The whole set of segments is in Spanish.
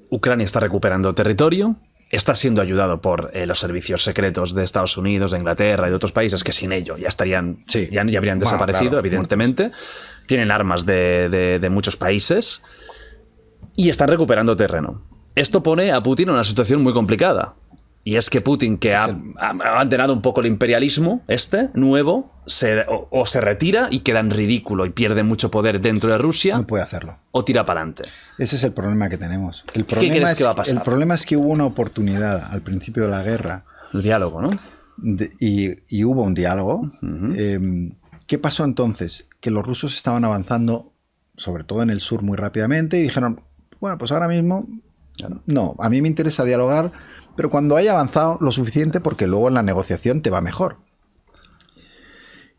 Ucrania está recuperando territorio, está siendo ayudado por los servicios secretos de Estados Unidos, de Inglaterra y de otros países que sin ello ya estarían, ya habrían desaparecido, claro, evidentemente. Muertos. Tienen armas de muchos países y están recuperando terreno. Esto pone a Putin en una situación muy complicada. Y es que Putin, que ha abandonado un poco el imperialismo nuevo, se retira y queda en ridículo y pierde mucho poder dentro de Rusia. No puede hacerlo. O tira para adelante. Ese es el problema que tenemos. ¿Qué crees que va a pasar? El problema es que hubo una oportunidad al principio de la guerra. El diálogo, ¿no? Y hubo un diálogo. ¿Qué pasó entonces? Que los rusos estaban avanzando, sobre todo en el sur, muy rápidamente y dijeron, bueno, pues ahora mismo, no, a mí me interesa dialogar, pero cuando haya avanzado lo suficiente porque luego en la negociación te va mejor.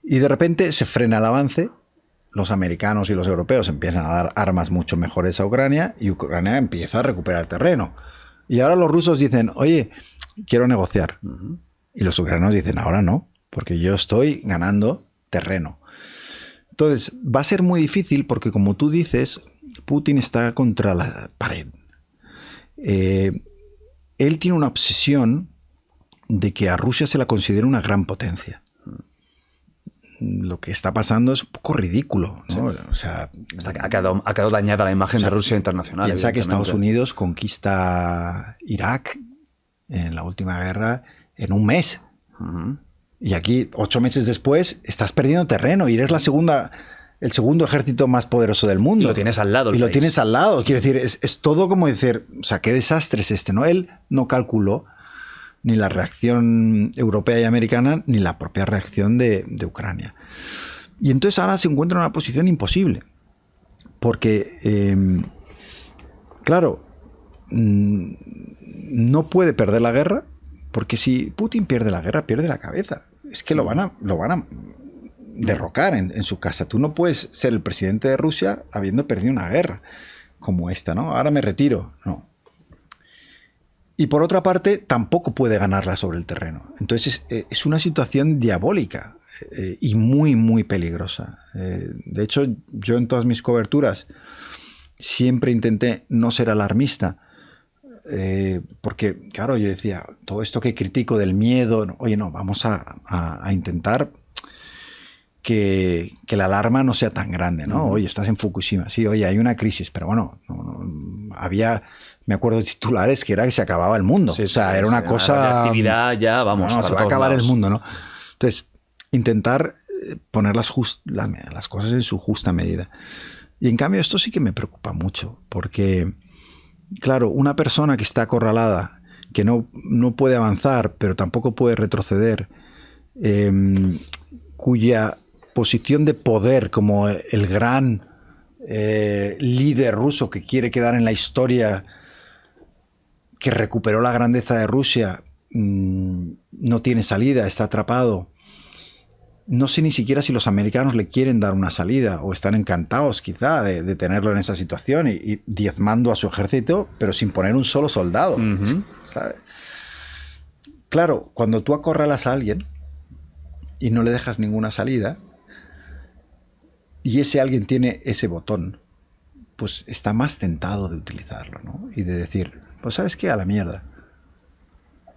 Y de repente se frena el avance, los americanos y los europeos empiezan a dar armas mucho mejores a Ucrania y Ucrania empieza a recuperar terreno. Y ahora los rusos dicen, oye, quiero negociar. Y los ucranianos dicen, ahora no, porque yo estoy ganando terreno. Entonces, va a ser muy difícil porque, como tú dices, Putin está contra la pared. Él tiene una obsesión de que a Rusia se la considera una gran potencia. Lo que está pasando es un poco ridículo, ¿no? Sí. O sea, ha quedado dañada la imagen de Rusia internacional. Piensa que Estados Unidos conquista Irak en la última guerra en un mes. Y aquí, 8 meses después, estás perdiendo terreno y eres el segundo ejército más poderoso del mundo. Y lo tienes al lado. Lo tienes al lado. Quiero decir, es todo como decir, o sea, qué desastre es este, ¿no? Él no calculó ni la reacción europea y americana, ni la propia reacción de Ucrania. Y entonces ahora se encuentra en una posición imposible. Porque, claro, no puede perder la guerra, porque si Putin pierde la guerra, pierde la cabeza. Es que lo van a derrocar en su casa. Tú no puedes ser el presidente de Rusia habiendo perdido una guerra como esta, ¿no? Ahora me retiro. No. Y por otra parte, tampoco puede ganarla sobre el terreno. Entonces es una situación diabólica y muy, muy peligrosa. De hecho, yo en todas mis coberturas siempre intenté no ser alarmista, porque, claro, yo decía, todo esto que critico del miedo, oye, no, vamos a intentar que la alarma no sea tan grande, ¿no? Oye, estás en Fukushima, sí, oye, hay una crisis, pero bueno, había, me acuerdo de titulares que era que se acaba el mundo. Sí, o sea, era una cosa... actividad ya, vamos, se va a acabar el mundo, ¿no? Entonces, intentar poner las cosas en su justa medida. Y en cambio esto sí que me preocupa mucho, porque, claro, una persona que está acorralada, que no puede avanzar, pero tampoco puede retroceder, cuya posición de poder como el gran líder ruso que quiere quedar en la historia, que recuperó la grandeza de Rusia, no tiene salida, está atrapado. No sé ni siquiera si los americanos le quieren dar una salida o están encantados quizá de tenerlo en esa situación y diezmando a su ejército, pero sin poner un solo soldado. ¿Sabes? Claro, cuando tú acorralas a alguien y no le dejas ninguna salida, y ese alguien tiene ese botón, pues está más tentado de utilizarlo, ¿no? Y de decir, pues ¿sabes qué? A la mierda.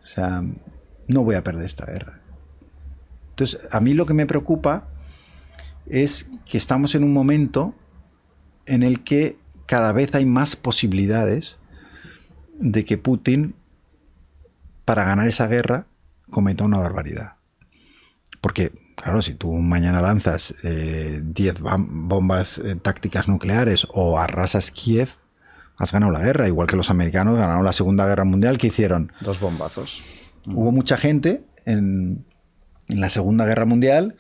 O sea, no voy a perder esta guerra. Entonces, a mí lo que me preocupa es que estamos en un momento en el que cada vez hay más posibilidades de que Putin, para ganar esa guerra, cometa una barbaridad. Porque, claro, si tú mañana lanzas 10 bombas tácticas nucleares o arrasas Kiev, has ganado la guerra, igual que los americanos ganaron la Segunda Guerra Mundial, que hicieron 2 bombazos. Hubo mucha gente en la Segunda Guerra Mundial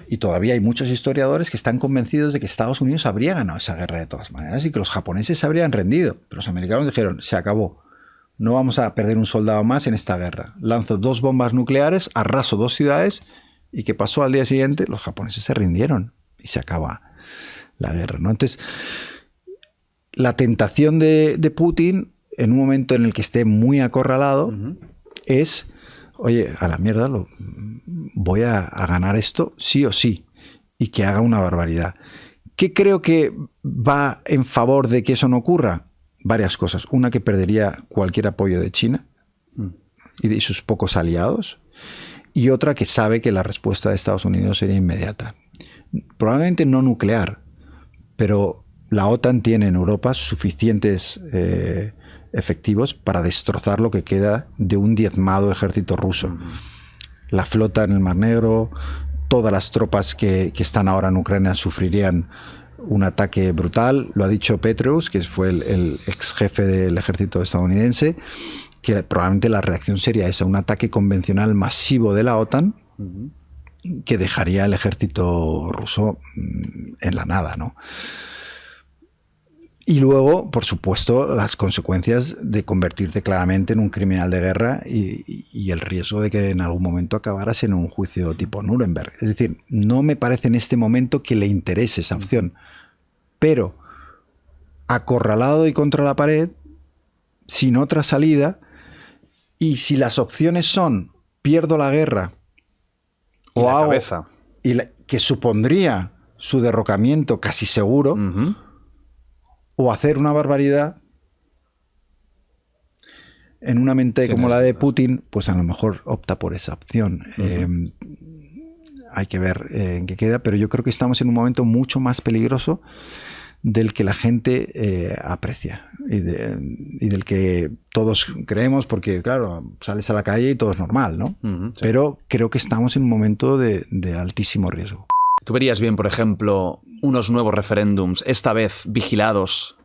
y todavía hay muchos historiadores que están convencidos de que Estados Unidos habría ganado esa guerra de todas maneras y que los japoneses se habrían rendido. Pero los americanos dijeron, se acabó. No vamos a perder un soldado más en esta guerra. Lanzo 2 bombas nucleares, arraso 2 ciudades. ¿Y qué pasó al día siguiente? Los japoneses se rindieron y se acaba la guerra, ¿no? Entonces, la tentación de Putin, en un momento en el que esté muy acorralado, es, oye, a la mierda, voy a ganar esto sí o sí, y que haga una barbaridad. ¿Qué creo que va en favor de que eso no ocurra? Varias cosas. Una, que perdería cualquier apoyo de China y de sus pocos aliados. Y otra, que sabe que la respuesta de Estados Unidos sería inmediata. Probablemente no nuclear, pero la OTAN tiene en Europa suficientes efectivos para destrozar lo que queda de un diezmado ejército ruso. La flota en el Mar Negro, todas las tropas que están ahora en Ucrania sufrirían un ataque brutal. Lo ha dicho Petraeus, que fue el ex jefe del ejército estadounidense, que probablemente la reacción sería esa, un ataque convencional masivo de la OTAN que dejaría el ejército ruso en la nada, ¿no? Y luego, por supuesto, las consecuencias de convertirte claramente en un criminal de guerra y el riesgo de que en algún momento acabaras en un juicio tipo Nuremberg. Es decir, no me parece en este momento que le interese esa opción. Pero, acorralado y contra la pared, sin otra salida, y si las opciones son pierdo la guerra o hago, que supondría su derrocamiento casi seguro, o hacer una barbaridad, en una mente como la de Putin, pues a lo mejor opta por esa opción. Hay que ver en qué queda, pero yo creo que estamos en un momento mucho más peligroso del que la gente aprecia y del que todos creemos, porque claro, sales a la calle y todo es normal, ¿no? Sí. Pero creo que estamos en un momento de altísimo riesgo. ¿Tú verías bien, por ejemplo, unos nuevos referéndums, esta vez vigilados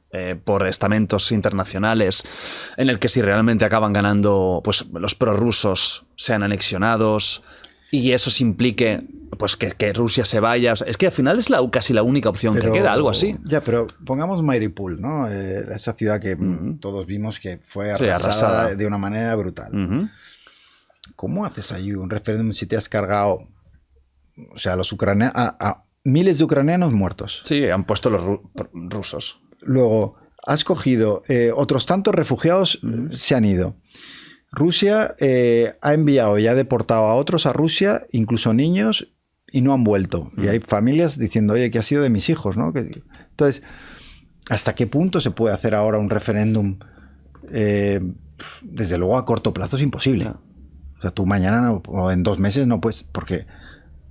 por estamentos internacionales, en el que si realmente acaban ganando, pues los prorrusos sean anexionados y eso se implique pues que Rusia se vaya? Es que al final es casi la única opción que queda, algo así. Ya, pero pongamos Mariupol, ¿no? Esa ciudad que todos vimos que fue arrasada de una manera brutal. ¿Cómo haces ahí un referéndum si te has cargado, o sea, los ucranianos, a miles de ucranianos muertos? Sí, han puesto los rusos. Luego, has cogido otros tantos refugiados, se han ido. Rusia ha enviado y ha deportado a otros a Rusia, incluso niños, y no han vuelto. Y hay familias diciendo, oye, ¿qué ha sido de mis hijos? ¿No? Entonces, ¿hasta qué punto se puede hacer ahora un referéndum? Desde luego, a corto plazo es imposible. No. O sea, tú mañana o en 2 meses no puedes, porque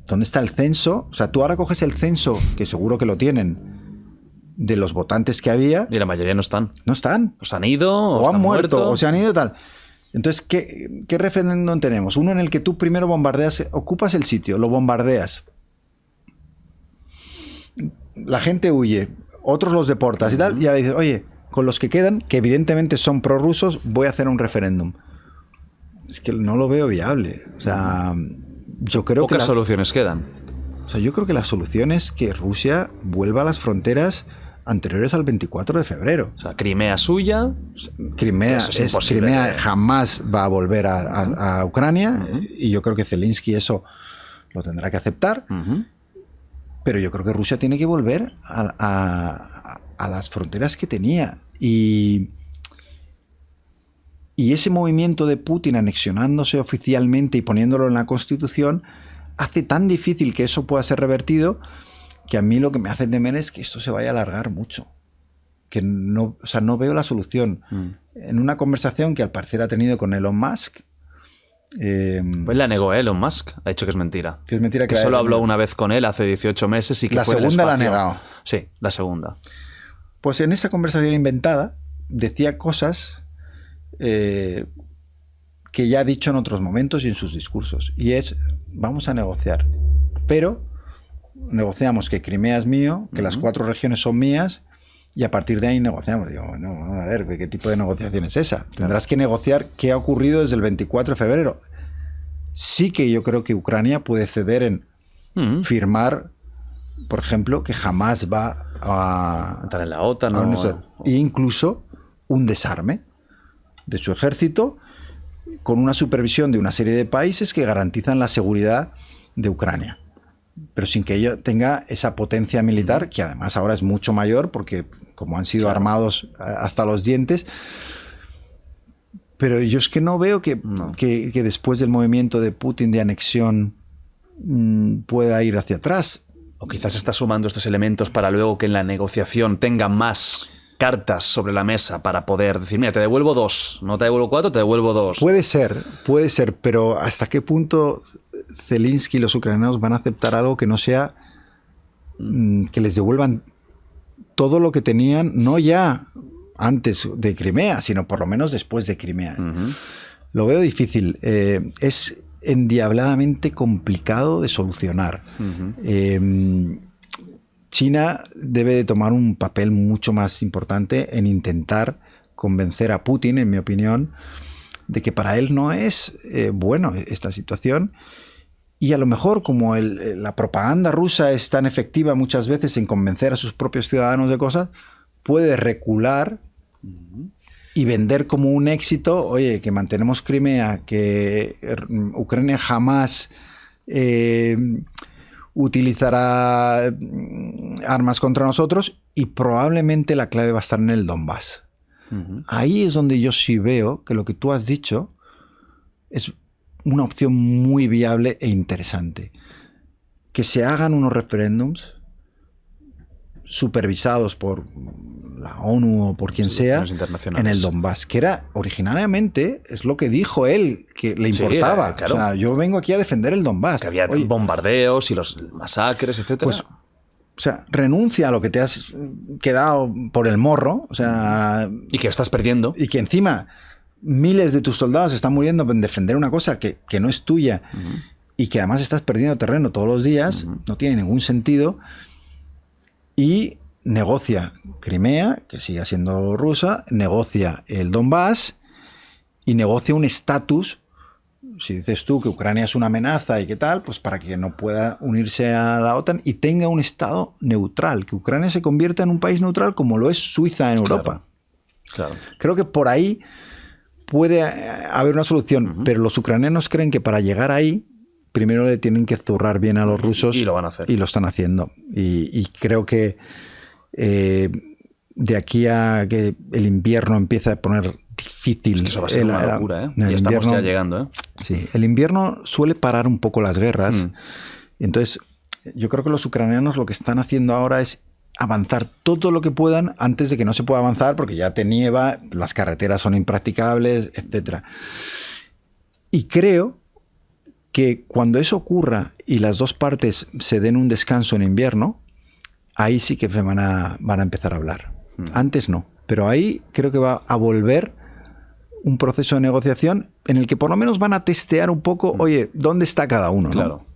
¿dónde está el censo? O sea, tú ahora coges el censo, que seguro que lo tienen, de los votantes que había. Y la mayoría no están. No están. O se han ido, o han muerto, o se han ido tal. Entonces, ¿qué referéndum tenemos? Uno en el que tú primero bombardeas, ocupas el sitio, lo bombardeas. La gente huye, otros los deportas y tal, y ahora dices, oye, con los que quedan, que evidentemente son prorrusos, voy a hacer un referéndum. Es que no lo veo viable. O sea, yo creo Pocas soluciones quedan. O sea, yo creo que la solución es que Rusia vuelva a las fronteras anteriores al 24 de febrero. O sea, Crimea suya. Crimea jamás va a volver a Ucrania, y yo creo que Zelensky eso lo tendrá que aceptar. Pero yo creo que Rusia tiene que volver a las fronteras que tenía. Y ese movimiento de Putin anexionándose oficialmente y poniéndolo en la Constitución hace tan difícil que eso pueda ser revertido, que a mí lo que me hace temer es que esto se vaya a alargar mucho. Que no, o sea, no veo la solución. En una conversación que al parecer ha tenido con Elon Musk. Pues la negó Elon Musk, ha dicho que es mentira. Que es mentira, que solo habló una vez con él hace 18 meses y que la fue segunda la ha negado. Sí, la segunda. Pues en esa conversación inventada decía cosas que ya ha dicho en otros momentos y en sus discursos. Y es, vamos a negociar, pero negociamos que Crimea es mío, que las 4 regiones son mías, y a partir de ahí negociamos. Digo, bueno, vamos a ver, ¿qué tipo de negociación es esa? Claro. Tendrás que negociar qué ha ocurrido desde el 24 de febrero. Sí que yo creo que Ucrania puede ceder en firmar, por ejemplo, que jamás va a entrar en la OTAN, e incluso un desarme de su ejército con una supervisión de una serie de países que garantizan la seguridad de Ucrania, pero sin que ello tenga esa potencia militar, que además ahora es mucho mayor, porque como han sido armados hasta los dientes. Pero yo es que no veo que después del movimiento de Putin de anexión pueda ir hacia atrás. O quizás está sumando estos elementos para luego que en la negociación tenga más cartas sobre la mesa para poder decir, mira, te devuelvo 2, no te devuelvo 4, te devuelvo 2. Puede ser, pero ¿hasta qué punto Zelensky y los ucranianos van a aceptar algo que no sea que les devuelvan todo lo que tenían, no ya antes de Crimea, sino por lo menos después de Crimea? Lo veo difícil. Es endiabladamente complicado de solucionar. China debe de tomar un papel mucho más importante en intentar convencer a Putin, en mi opinión, de que para él no es bueno esta situación. Y a lo mejor, como la propaganda rusa es tan efectiva muchas veces en convencer a sus propios ciudadanos de cosas, puede recular y vender como un éxito, oye, que mantenemos Crimea, que Ucrania jamás utilizará armas contra nosotros, y probablemente la clave va a estar en el Donbass. Ahí es donde yo sí veo que lo que tú has dicho es una opción muy viable e interesante. Que se hagan unos referéndums supervisados por la ONU o por quien sea en el Donbass, que era originariamente, es lo que dijo él, que le importaba. Claro. O sea, yo vengo aquí a defender el Donbass. Que había bombardeos y los masacres, etcétera. Pues, o sea, renuncia a lo que te has quedado por el morro, o sea... Y que estás perdiendo. Y que encima miles de tus soldados están muriendo en defender una cosa que no es tuya, y que además estás perdiendo terreno todos los días, no tiene ningún sentido. Y negocia Crimea, que sigue siendo rusa, negocia el Donbass y negocia un estatus. Si dices tú que Ucrania es una amenaza y qué tal, pues para que no pueda unirse a la OTAN y tenga un estado neutral, que Ucrania se convierta en un país neutral como lo es Suiza en Europa. Claro. Creo que por ahí puede haber una solución, pero los ucranianos creen que para llegar ahí primero le tienen que zurrar bien a los rusos, y lo van a hacer. Y lo están haciendo. Y creo que de aquí a que el invierno empiece a poner difícil. Es que eso va a ser una locura, ¿eh? Ya estamos ya llegando, ¿eh? Sí, el invierno suele parar un poco las guerras. Entonces, yo creo que los ucranianos lo que están haciendo ahora es avanzar todo lo que puedan antes de que no se pueda avanzar, porque ya te nieva, las carreteras son impracticables, etc. Y creo que cuando eso ocurra y las dos partes se den un descanso en invierno, ahí sí que van a empezar a hablar. Antes no. Pero ahí creo que va a volver un proceso de negociación en el que por lo menos van a testear un poco, oye, ¿dónde está cada uno? Claro. ¿No?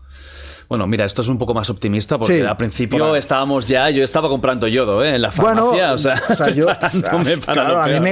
Bueno, mira, esto es un poco más optimista porque sí, al principio estábamos yo estaba comprando yodo en la farmacia, bueno, o sea yo, para claro, a mí